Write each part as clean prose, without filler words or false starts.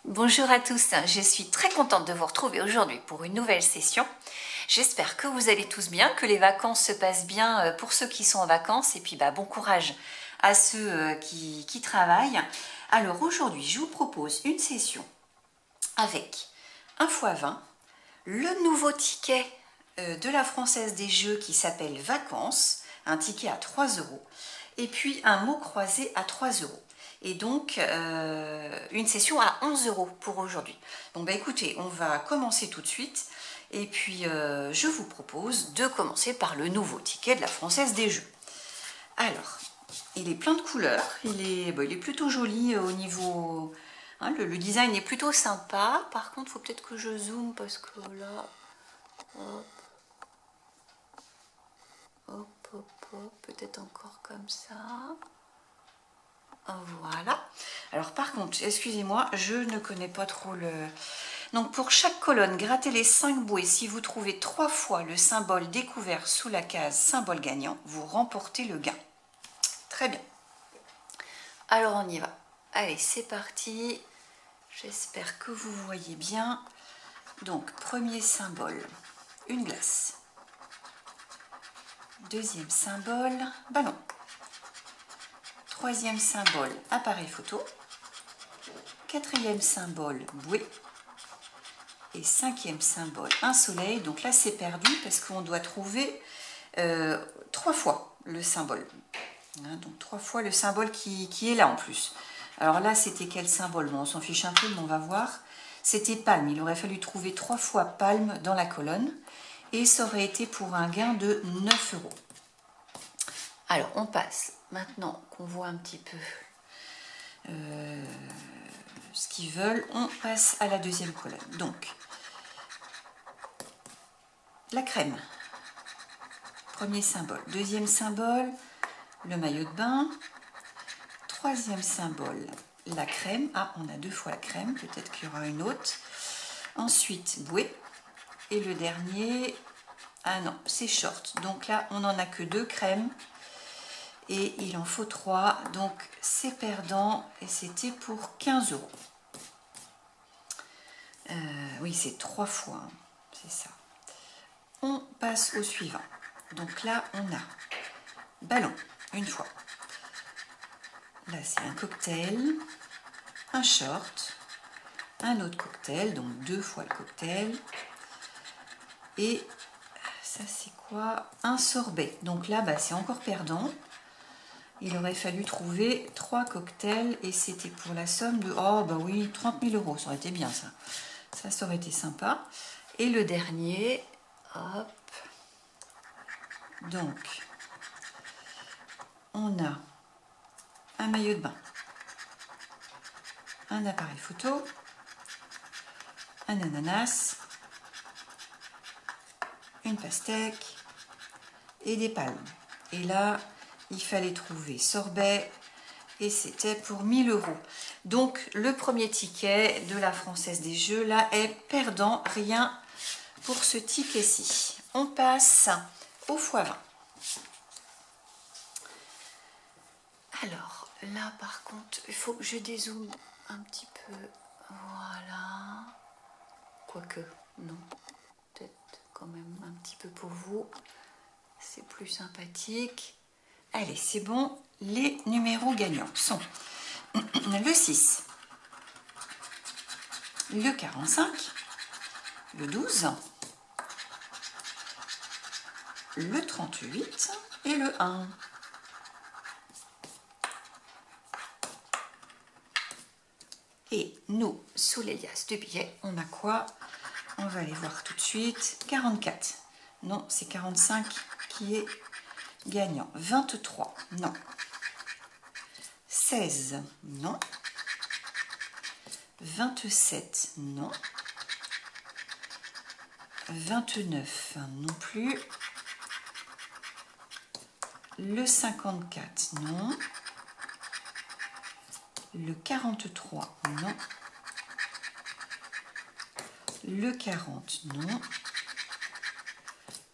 Bonjour à tous, je suis très contente de vous retrouver aujourd'hui pour une nouvelle session. J'espère que vous allez tous bien, que les vacances se passent bien pour ceux qui sont en vacances et puis bon courage à ceux qui travaillent. Alors aujourd'hui, je vous propose une session avec 1x20, le nouveau ticket de la Française des Jeux qui s'appelle Vacances, un ticket à 3 € et puis un mot croisé à 3 €. Et donc, une session à 11 € pour aujourd'hui. Donc, écoutez, on va commencer tout de suite. Et puis, je vous propose de commencer par le nouveau ticket de la Française des Jeux. Alors, il est plein de couleurs. Il est plutôt joli au niveau... Hein, le design est plutôt sympa. Par contre, il faut peut-être que je zoome parce que là... Hop, hop, hop, hop. Peut-être encore comme ça. Voilà. Alors par contre, excusez-moi, je ne connais pas trop le... Donc pour chaque colonne, grattez les 5 bouées. Si vous trouvez 3 fois le symbole découvert sous la case symbole gagnant, vous remportez le gain. Très bien. Alors on y va. Allez, c'est parti. J'espère que vous voyez bien. Donc premier symbole, une glace. Deuxième symbole, ballon. Troisième symbole, appareil photo. Quatrième symbole, bouée. Et cinquième symbole, un soleil. Donc là, c'est perdu parce qu'on doit trouver 3 fois le symbole. Hein, donc 3 fois le symbole qui est là en plus. Alors là, c'était quel symbole? Bon, on s'en fiche un peu, mais on va voir. C'était palme. Il aurait fallu trouver 3 fois palme dans la colonne. Et ça aurait été pour un gain de 9 €. Alors, on passe. Maintenant qu'on voit un petit peu ce qu'ils veulent, on passe à la deuxième colonne. Donc, la crème. Premier symbole. Deuxième symbole, le maillot de bain. Troisième symbole, la crème. Ah, on a 2 fois la crème. Peut-être qu'il y aura une autre. Ensuite, bouée. Et le dernier, ah non, c'est short. Donc là, on n'en a que 2 crèmes. Et il en faut 3, donc c'est perdant et c'était pour 15 €. Oui, c'est 3 fois, hein, c'est ça. On passe au suivant. Donc là, on a ballon, une fois. Là, c'est un cocktail, un short, un autre cocktail, donc 2 fois le cocktail. Et ça, c'est quoi? Un sorbet. Donc là, c'est encore perdant. Il aurait fallu trouver 3 cocktails et c'était pour la somme de, oh bah oui, 30 000 €. Ça aurait été bien ça. Ça aurait été sympa. Et le dernier, hop. Donc, on a un maillot de bain, un appareil photo, un ananas, une pastèque et des palmes. Et là, il fallait trouver sorbet et c'était pour 1 000 €. Donc le premier ticket de la Française des Jeux là est perdant, rien pour ce ticket-ci. On passe au x20. Alors là par contre, il faut que je dézoome un petit peu. Voilà. Quoique, non. Peut-être quand même un petit peu pour vous. C'est plus sympathique. Allez, c'est bon. Les numéros gagnants sont le 6, le 45, le 12, le 38 et le 1. Et nous, sous les liasses de billets, on a quoi? On va aller voir tout de suite. 44. Non, c'est 45 qui est gagnant. 23. Non. 16. Non. 27. Non. 29. Non plus. Le 54. Non. Le 43. Non. Le 40. Non.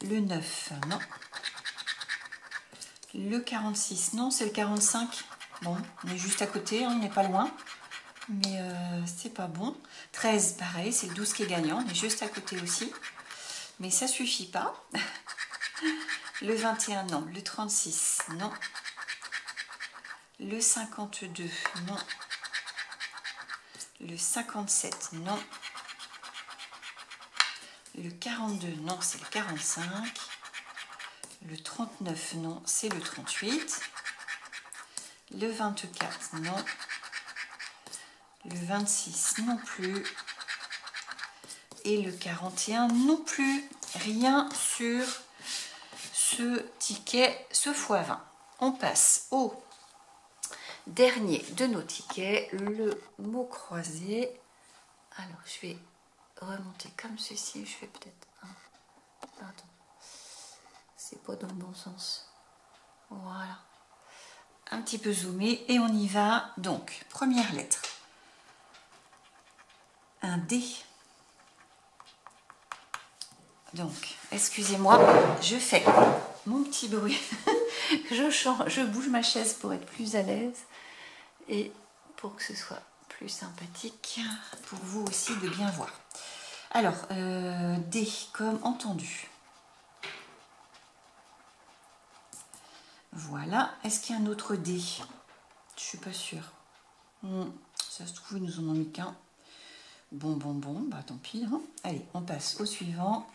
Le 9. Non. Le 46. Non, c'est le 45. Bon, on est juste à côté, on n'est pas loin. mais c'est pas bon. 13, pareil, c'est le 12 qui est gagnant, on est juste à côté aussi. Mais ça suffit pas. Le 21, non. Le 36, non. Le 52, non. Le 57, non. Le 42, non, c'est le 45. Le 39, non, c'est le 38. Le 24, non. Le 26, non plus. Et le 41, non plus. Rien sur ce ticket, ce x20. On passe au dernier de nos tickets, le mot croisé. Alors, je vais remonter comme ceci. Je fais peut-être un. Pardon. C'est pas dans le bon sens. Voilà. Un petit peu zoomé et on y va. Donc, première lettre. Un D. Donc, excusez-moi, je fais mon petit bruit. je bouge ma chaise pour être plus à l'aise et pour que ce soit plus sympathique pour vous aussi de bien voir. Alors, D comme entendu. Voilà. Est-ce qu'il y a un autre D? Je suis pas sûre. Ça se trouve, ils nous en ont mis qu'un. Bon, bah tant pis. Hein. Allez, on passe au suivant.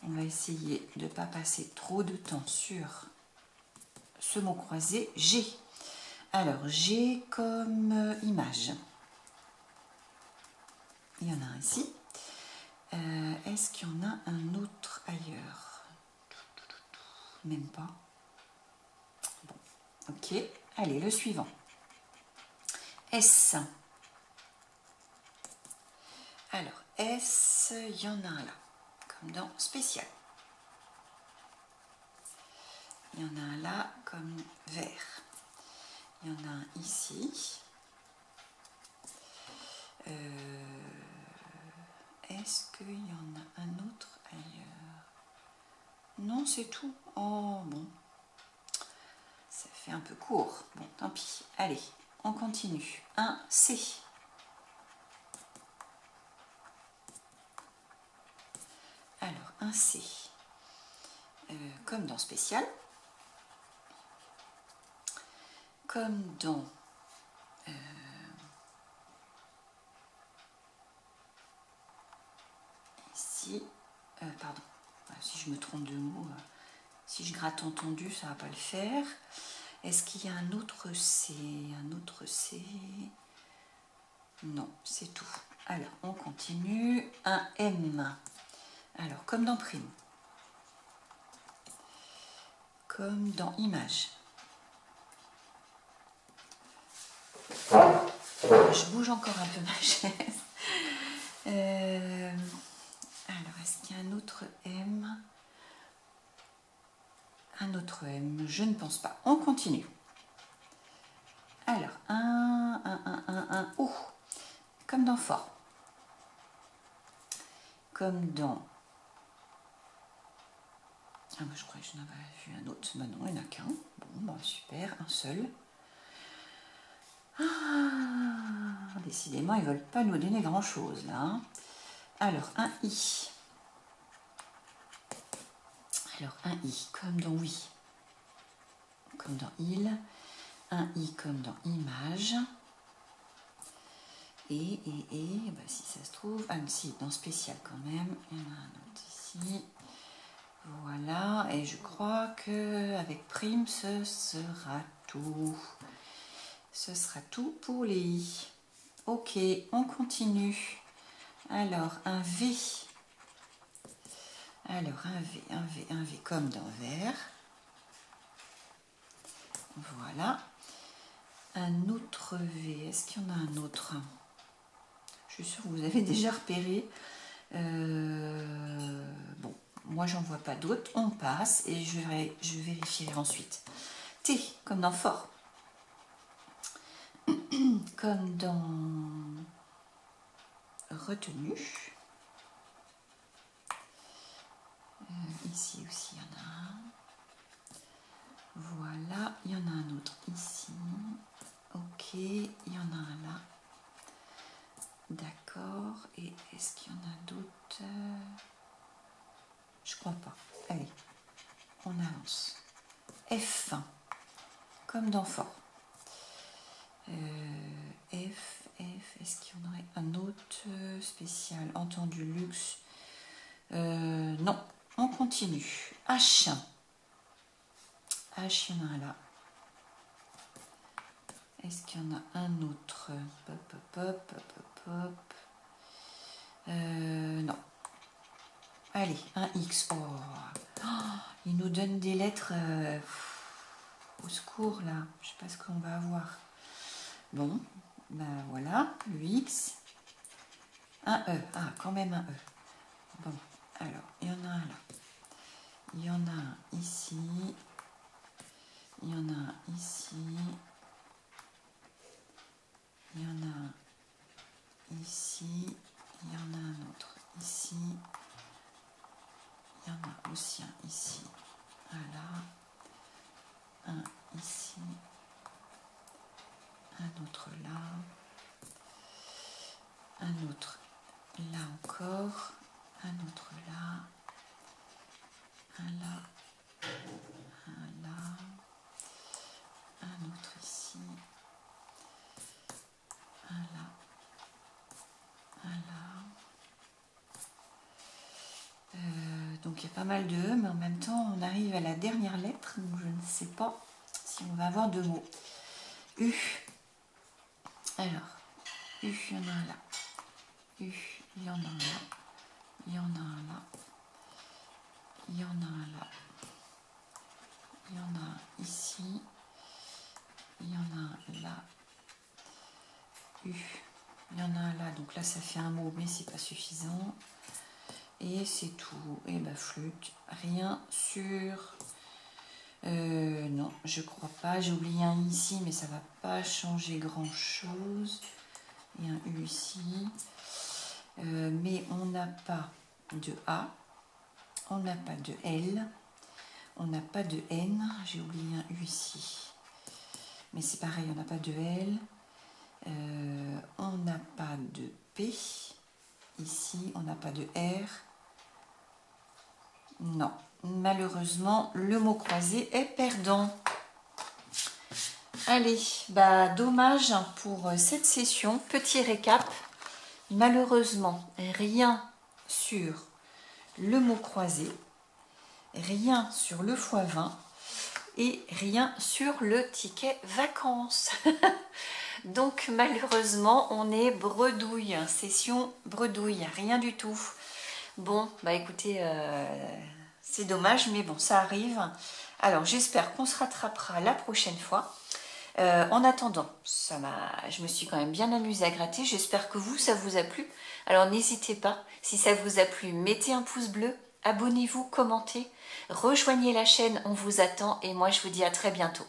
On va essayer de ne pas passer trop de temps sur ce mot croisé. G. Alors, G comme image. Il y en a un ici. Est-ce qu'il y en a un autre ailleurs? Même pas. Bon, ok. Allez, le suivant. S. Alors, S, il y en a un là, comme dans spécial. Il y en a un là, comme vert. Il y en a un ici. Est-ce qu'il y en a un autre ailleurs? Non, c'est tout. Oh, bon. Ça fait un peu court. Bon, tant pis. Allez, on continue. Un C. Alors, un C. Comme dans spécial. Comme dans... ici. Pardon. Si je me trompe de mot, si je gratte entendu, ça ne va pas le faire. Est-ce qu'il y a un autre C? Un autre C? Non, c'est tout. Alors, on continue. Un M. Alors, comme dans prime. Comme dans image. Je bouge encore un peu ma chaise. Alors, est-ce qu'il y a un autre M? Un autre M, je ne pense pas. On continue. Alors, un O. Comme dans fort. Comme dans... Ah, bah, je crois que je n'avais vu un autre. Bah non, il n'y en a qu'un. Bon, bah super, un seul. Ah, décidément, ils ne veulent pas nous donner grand-chose, là. Hein. Alors, un I. Alors, un I, comme dans oui. Comme dans il. Un I comme dans image. Et bah, si ça se trouve... Ah, si, dans spécial quand même. Il y en a un autre ici. Voilà. Et je crois qu'avec prime, ce sera tout. Ce sera tout pour les I. Ok, on continue. Alors, un V. Alors, un V comme dans vert. Voilà. Un autre V. Est-ce qu'il y en a un autre? Je suis sûre que vous avez déjà repéré. Bon, moi, j'en vois pas d'autres. On passe et je vérifierai ensuite. T, comme dans fort. Comme dans retenu. Ici aussi, il y en a un. Voilà, il y en a un autre ici. Ok, il y en a un là. D'accord. Et est-ce qu'il y en a d'autres? Je crois pas. Allez, on avance. F, comme dans fort. Est-ce qu'il y en aurait un autre spécial? Entendu luxe. Non, on continue. H. H, il y en a un là. Est-ce qu'il y en a un autre? Non. Allez, un X. Oh, il nous donne des lettres au secours là. Je sais pas ce qu'on va avoir. Bon, ben voilà, le X. Un E. Ah, quand même un E. Bon, alors, il y en a un là. Il y en a un ici. Il y en a un ici. Il y en a un ici. Il y en a un autre ici. Il y en a aussi un ici. Voilà. Un ici. Un autre là. Un autre là encore. Un autre là. Un là. Un là. Un autre ici. Un là. Un là. Donc il y a pas mal de E, mais en même temps on arrive à la dernière lettre, donc je ne sais pas si on va avoir deux mots. U. Alors, U, il y en a un là. U, il y en a un là. Il y en a un là. Il y en a un là. Il y en a un ici. Il y en a un là. U. Il y en a un là, donc là ça fait un mot, mais c'est pas suffisant. Et c'est tout. Et bah flûte, rien sur... non, je crois pas. J'ai oublié un ici, mais ça va pas changer grand chose. Et un U ici. Mais on n'a pas de A. On n'a pas de L. On n'a pas de N. J'ai oublié un U ici. Mais c'est pareil, on n'a pas de L. On n'a pas de P. Ici, on n'a pas de R. Non, malheureusement, le mot croisé est perdant. Allez, bah dommage pour cette session. Petit récap. Malheureusement, rien sur le mot croisé, rien sur le x20 et rien sur le ticket vacances. Donc malheureusement, on est bredouille, session bredouille, rien du tout. Bon, bah écoutez, c'est dommage, mais bon, ça arrive. Alors, j'espère qu'on se rattrapera la prochaine fois. En attendant, je me suis quand même bien amusée à gratter. J'espère que vous, ça vous a plu. Alors, n'hésitez pas, si ça vous a plu, mettez un pouce bleu, abonnez-vous, commentez, rejoignez la chaîne, on vous attend. Et moi, je vous dis à très bientôt.